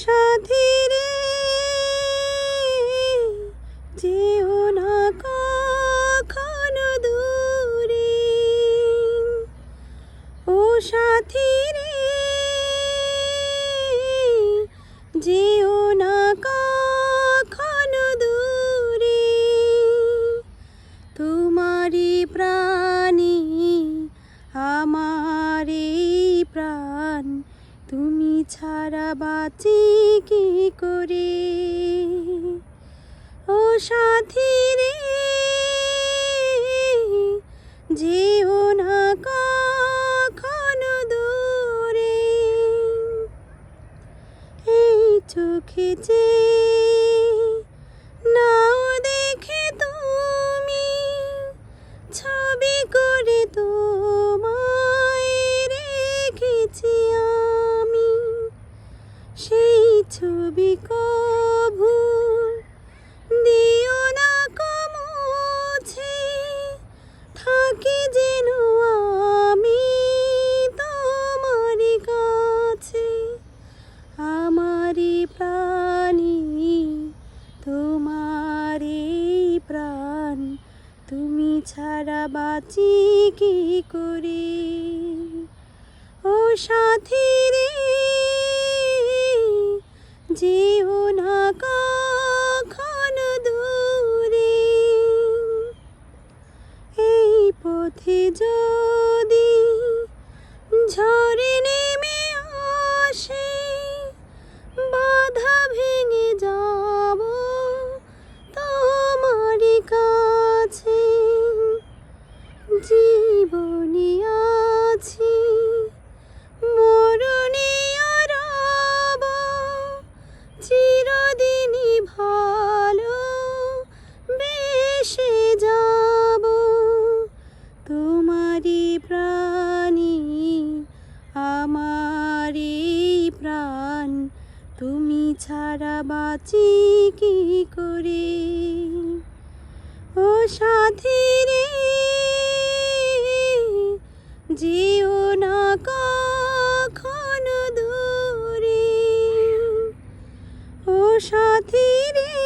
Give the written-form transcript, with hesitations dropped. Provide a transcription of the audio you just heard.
সাথী রে যেও না কখনো দূরে, ও সাথী রে যেও না কখনো দূরে। তোমারই প্রাণী আমারই প্রাণ, তুমি ছাড়া বাঁচি কি করে। ও সাথী রে যেও না কখনো দূরে। এই চোখে যে নাও দেখে তুমি, ছবি করে তোমায় রেখেছি আমি। সেই ছবি কভু দিও না কো মুছে, থাকি যেন আমি তোমারই কাছে। আমারই প্রাণী তোমারই প্রাণ, তুমি ছাড়া বাঁচি কি করে। ও সাথী রে যেও না কখনো দূরে। এই পথে যদি ঝড়ে নেমে আসে, বাধা ভেঙে যাব তোমারই কাছে। জীবনে আছি মরণে রব, চিরদিনই ভালো বেসে যাব। তোমারই প্রাণী আমারই প্রাণ, তুমি ছাড়া বাঁচি কি করে। ও সাথী রে যেও না কখনো দূরে। ও সাথী রে